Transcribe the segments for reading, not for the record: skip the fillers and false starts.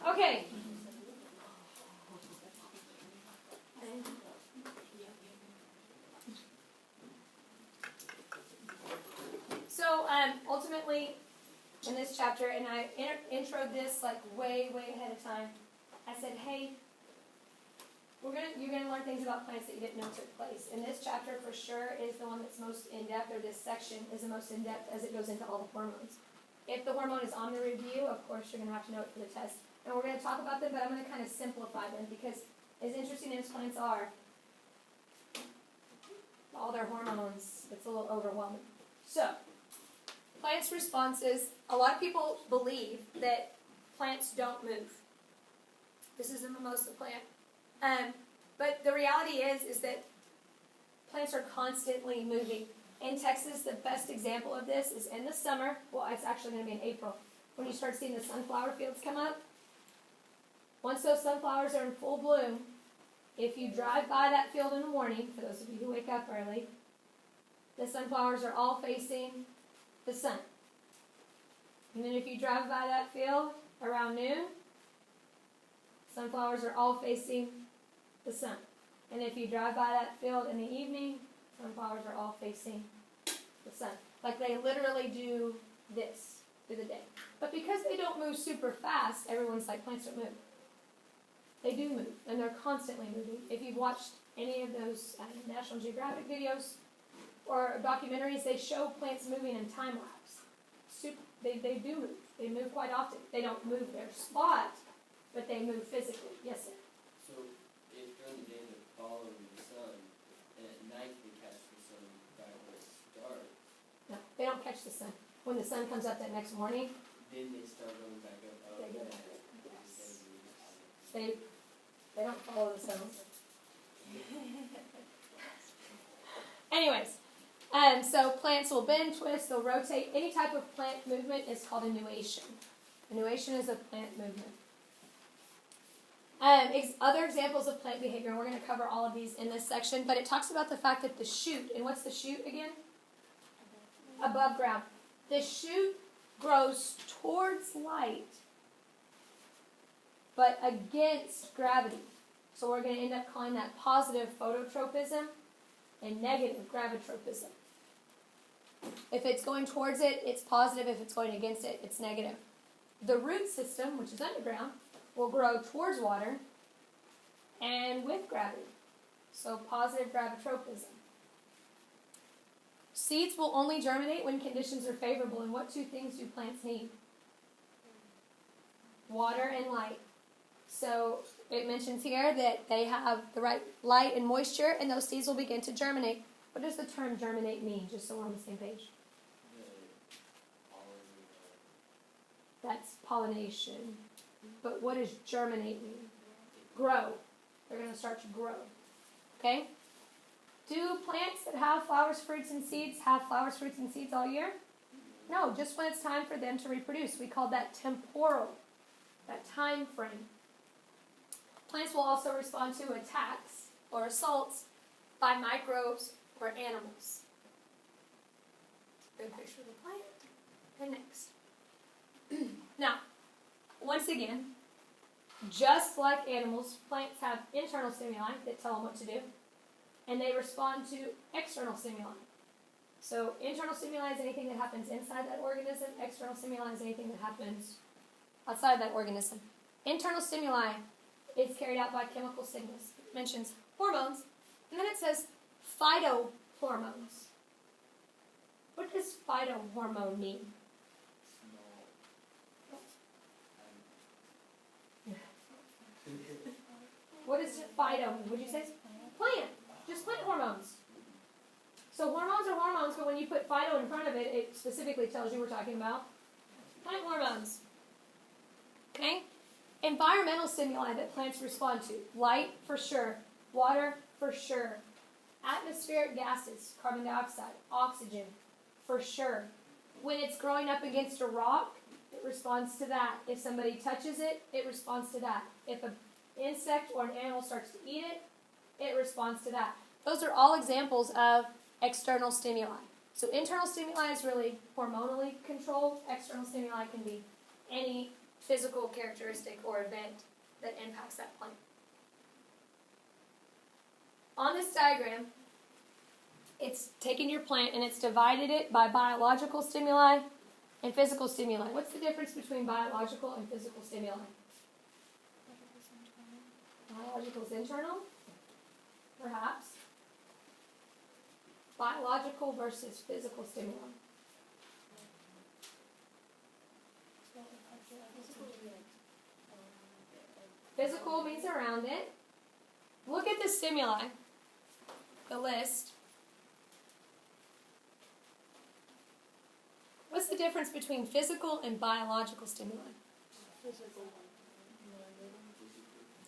Okay. So, ultimately, in this chapter, and I introed this like way ahead of time, I said, hey, you're gonna learn things about plants that you didn't know took place. And this chapter for sure is the one that's most in depth, or this section is the most in depth as it goes into all the hormones. If the hormone is on the review, of course you're gonna have to know it for the test. And we're gonna talk about them, but I'm gonna kind of simplify them because as interesting as plants are, all their hormones, it's a little overwhelming. So, plants' responses, a lot of people believe that plants don't move. This is the mimosa plant. But the reality is that plants are constantly moving. In Texas, the best example of this is in the summer. Well, it's actually going to be in April. When you start seeing the sunflower fields come up, once those sunflowers are in full bloom, if you drive by that field in the morning, for those of you who wake up early, the sunflowers are all facing the sun. And then if you drive by that field around noon, sunflowers are all facing the sun. And if you drive by that field in the evening, sunflowers are all facing the sun. Like they literally do this through the day. But because they don't move super fast, everyone's like, plants don't move. They do move, and they're constantly moving. If you've watched any of those National Geographic videos or documentaries, they show plants moving in time lapse. They do move. They move quite often. They don't move their spot, but they move physically. Yes, sir? So, if during the day they're following the sun, and at night they catch the sun back when it's dark. No, they don't catch the sun. When the sun comes up that next morning, then they start going back up. They go back up. Yes. They don't follow the sun. Anyways, so plants will bend, twist, they'll rotate. Any type of plant movement is called annulation. Annulation is a plant movement. Other examples of plant behavior, and we're going to cover all of these in this section, but it talks about the fact that the shoot, and what's the shoot again? Above ground. The shoot grows towards light, but against gravity. So we're going to end up calling that positive phototropism and negative gravitropism. If it's going towards it, it's positive. If it's going against it, it's negative. The root system, which is underground, will grow towards water and with gravity. So positive gravitropism. Seeds will only germinate when conditions are favorable. And what two things do plants need? Water and light. So it mentions here that they have the right light and moisture, and those seeds will begin to germinate. What does the term germinate mean, just so we're on the same page? That's pollination. But what does germinate mean? Grow. They're going to start to grow. Okay? Do plants that have flowers, fruits, and seeds have flowers, fruits, and seeds all year? No, just when it's time for them to reproduce. We call that temporal, that time frame. Plants will also respond to attacks or assaults by microbes or animals. Good picture of the plant. And next. Now, once again, just like animals, plants have internal stimuli that tell them what to do, and they respond to external stimuli. So internal stimuli is anything that happens inside that organism. External stimuli is anything that happens outside that organism. Internal stimuli is carried out by chemical signals. It mentions hormones, and then it says phytohormones. What does phytohormone mean? What is phyto mean? Would you say plant? Just plant hormones. So hormones are hormones, but when you put phyto in front of it, it specifically tells you we're talking about plant hormones. Okay? Environmental stimuli that plants respond to. Light, for sure. Water, for sure. Atmospheric gases, carbon dioxide, oxygen, for sure. When it's growing up against a rock, it responds to that. If somebody touches it, it responds to that. If an insect or an animal starts to eat it, it responds to that. Those are all examples of external stimuli. So internal stimuli is really hormonally controlled. External stimuli can be any physical characteristic or event that impacts that plant. On this diagram, it's taken your plant and it's divided it by biological stimuli and physical stimuli. What's the difference between biological and physical stimuli? Biological is internal, perhaps. Biological versus physical stimuli. Physical means around it. Look at the stimuli, the list. What's the difference between physical and biological stimuli?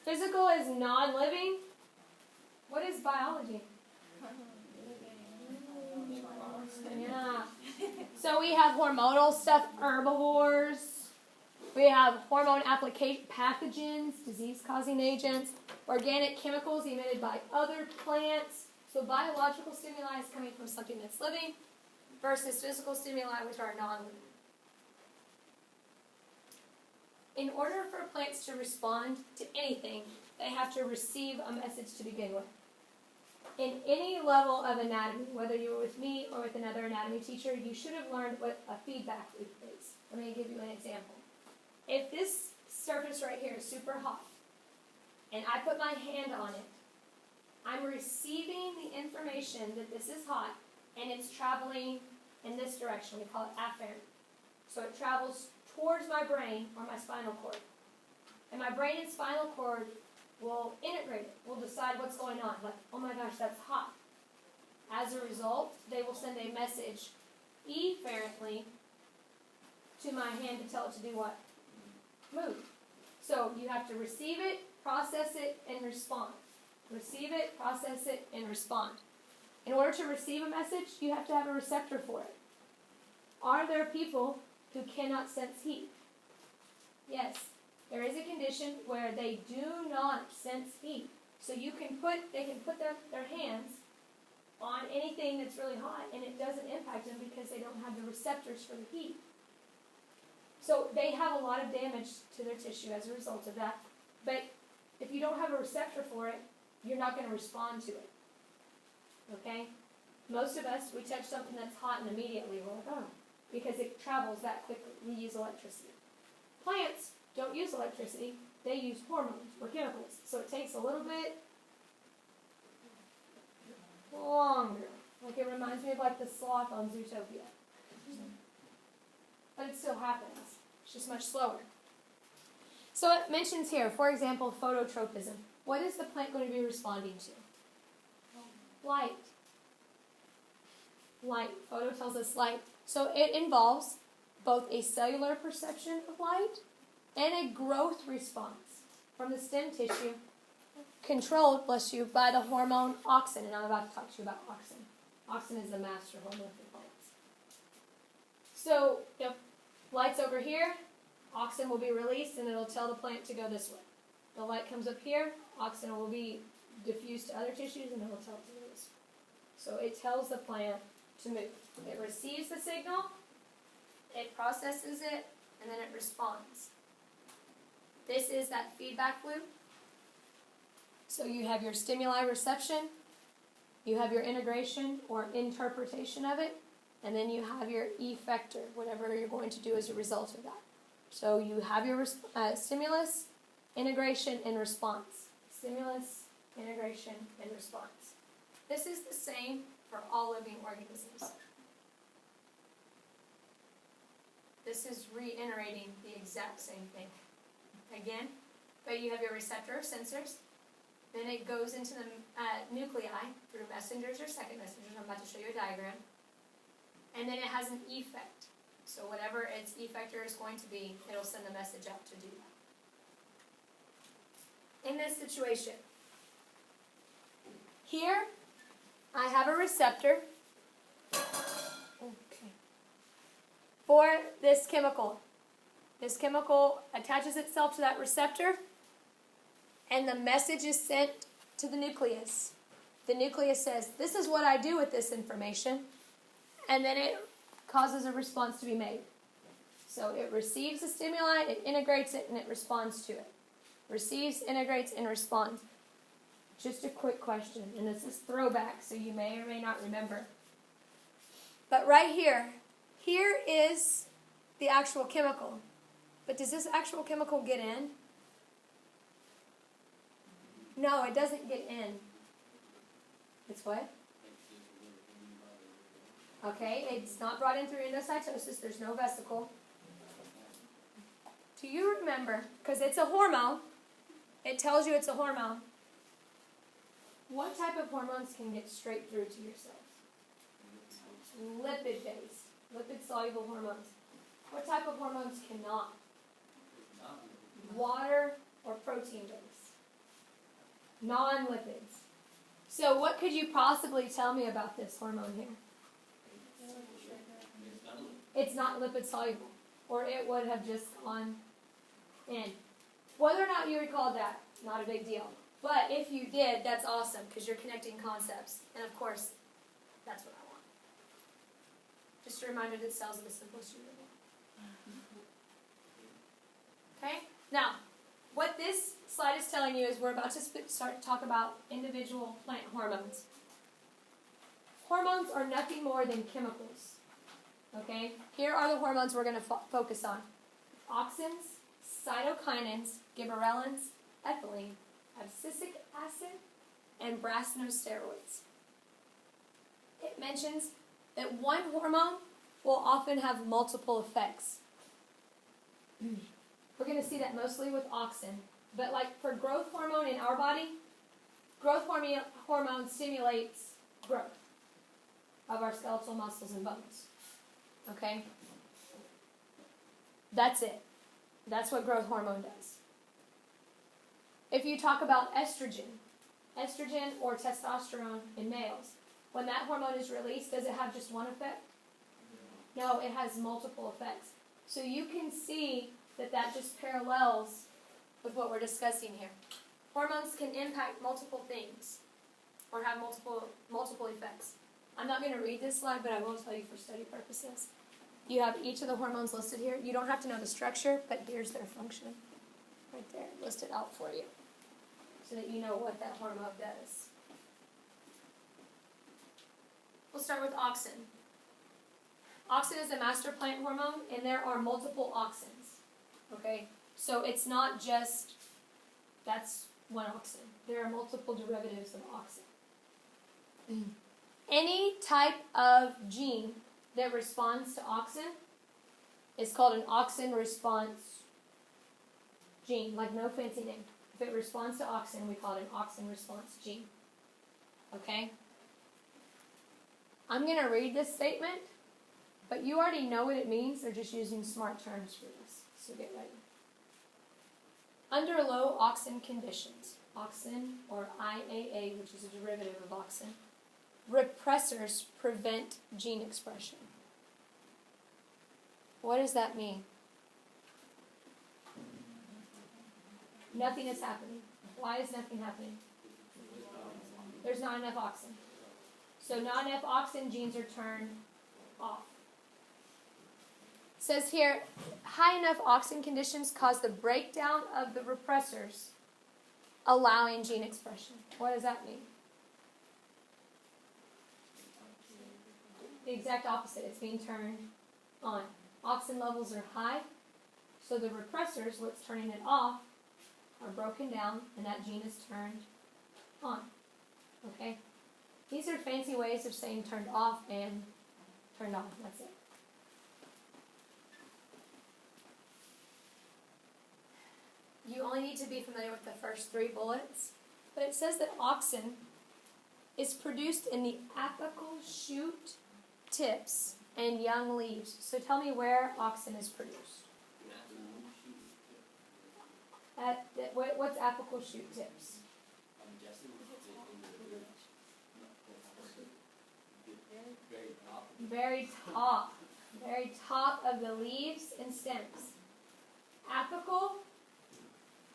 Physical is non-living. What is biology? Yeah. So we have hormonal stuff, herbivores. We have hormone application pathogens, disease-causing agents, organic chemicals emitted by other plants. So biological stimuli is coming from something that's living versus physical stimuli, which are non-living. In order for plants to respond to anything, they have to receive a message to begin with. In any level of anatomy, whether you were with me or with another anatomy teacher, you should have learned what a feedback loop is. Let me give you an example. If this surface right here is super hot, and I put my hand on it, I'm receiving the information that this is hot, and it's traveling in this direction. We call it afferent. So it travels towards my brain or my spinal cord. And my brain and spinal cord will integrate it, will decide what's going on. Like, oh my gosh, that's hot. As a result, they will send a message efferently to my hand to tell it to do what? Move. So you have to receive it, process it, and respond. Receive it, process it, and respond. In order to receive a message, you have to have a receptor for it. Are there people who cannot sense heat? Yes. There is a condition where they do not sense heat. So they can put their hands on anything that's really hot and it doesn't impact them because they don't have the receptors for the heat. So they have a lot of damage to their tissue as a result of that. But if you don't have a receptor for it, you're not going to respond to it. Okay? Most of us, we touch something that's hot and immediately we're like, oh, because it travels that quickly. We use electricity. Plants don't use electricity. They use hormones or chemicals. So it takes a little bit longer. Like it reminds me of like the sloth on Zootopia. But it still happens. It's just much slower. So it mentions here, for example, phototropism. What is the plant going to be responding to? Light. Light. Photo tells us light. So it involves both a cellular perception of light and a growth response from the stem tissue controlled, bless you, by the hormone Auxin. And I'm about to talk to you about Auxin. Auxin is the master hormone for plants. So, if light's over here, Auxin will be released and it'll tell the plant to go this way. The light comes up here, Auxin will be diffused to other tissues and it'll tell it to go this way. So it tells the plant to move. It receives the signal, it processes it, and then it responds. This is that feedback loop. So you have your stimuli reception, you have your integration or interpretation of it, and then you have your effector, whatever you're going to do as a result of that. So you have your stimulus, integration, and response. Stimulus, integration, and response. This is the same for all living organisms. This is reiterating the exact same thing. Again, but you have your receptor sensors. Then it goes into the nuclei through messengers or second messengers. I'm about to show you a diagram. And then it has an effect. So whatever its effector is going to be, it'll send the message out to do that. In this situation, here I have a receptor for this chemical. This chemical attaches itself to that receptor, and the message is sent to the nucleus. The nucleus says, this is what I do with this information, and then it causes a response to be made. So it receives the stimuli, it integrates it, and it responds to it. Receives, integrates, and responds. Just a quick question, and this is throwback, so you may or may not remember. But right here is the actual chemical. But does this actual chemical get in? No, it doesn't get in. It's what? Okay, it's not brought in through endocytosis. There's no vesicle. Do you remember? Because it's a hormone. It tells you it's a hormone. What type of hormones can get straight through to your cells? Lipid-based, lipid-soluble hormones. What type of hormones cannot? Water or protein-based. Non-lipids. So what could you possibly tell me about this hormone here? It's not lipid-soluble, or it would have just gone in. Whether or not you recall that, not a big deal. But if you did, that's awesome, because you're connecting concepts. And of course, that's what I want. Just a reminder that cells are the simplest unit. Okay? Now, what this slide is telling you is we're about to start to talk about individual plant hormones. Hormones are nothing more than chemicals. Okay? Here are the hormones we're going to focus on. Auxins, cytokinins, gibberellins, ethylene, abscisic acid, and brassinosteroids. It mentions that one hormone will often have multiple effects. We're going to see that mostly with Auxin. But like for growth hormone in our body, growth hormone stimulates growth of our skeletal muscles and bones. Okay? That's it. That's what growth hormone does. If you talk about estrogen or testosterone in males, when that hormone is released, does it have just one effect? No, it has multiple effects. So you can see that just parallels with what we're discussing here. Hormones can impact multiple things or have multiple effects. I'm not going to read this slide, but I will tell you for study purposes. You have each of the hormones listed here. You don't have to know the structure, but here's their function. Right there, listed out for you, so that you know what that hormone does. We'll start with auxin. Auxin is a master plant hormone, and there are multiple auxins. Okay? So it's not just, that's one auxin. There are multiple derivatives of auxin. Any type of gene that responds to auxin is called an auxin response gene, like no fancy name. If it responds to auxin, we call it an auxin response gene. Okay? I'm going to read this statement, but you already know what it means. They're just using smart terms for this. So get ready. Under low auxin conditions, auxin or IAA, which is a derivative of auxin, repressors prevent gene expression. What does that mean? Nothing is happening. Why is nothing happening? There's not enough auxin. So not enough auxin, genes are turned off. It says here, high enough auxin conditions cause the breakdown of the repressors, allowing gene expression. What does that mean? The exact opposite. It's being turned on. Auxin levels are high, so the repressors, what's turning it off, are broken down, and that gene is turned on. Okay? These are fancy ways of saying turned off and turned on. That's it. You only need to be familiar with the first 3 bullets, but it says that auxin is produced in the apical shoot tips and young leaves. So tell me where auxin is produced. What's apical shoot tips? I'm guessing Very top of the leaves and stems. Apical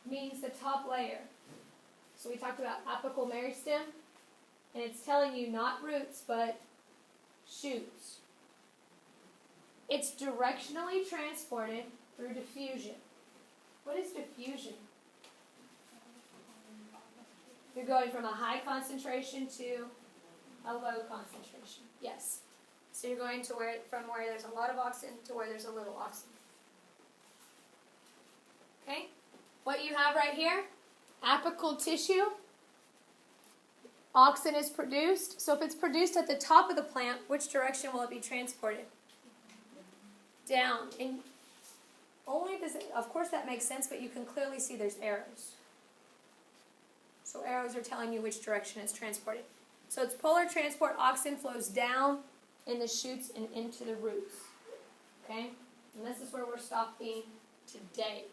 means the top layer. So we talked about apical meristem, and it's telling you not roots, but shoots. It's directionally transported through diffusion. What is diffusion? You're going from a high concentration to a low concentration. Yes. So you're going to from where there's a lot of oxen to where there's a little oxen. Okay? What you have right here, apical tissue. Auxin is produced. So if it's produced at the top of the plant, which direction will it be transported? Down. And only does it, of course that makes sense, but you can clearly see there's arrows. So arrows are telling you which direction it's transported. So it's polar transport. Auxin flows down in the shoots and into the roots. Okay? And this is where we're stopping today.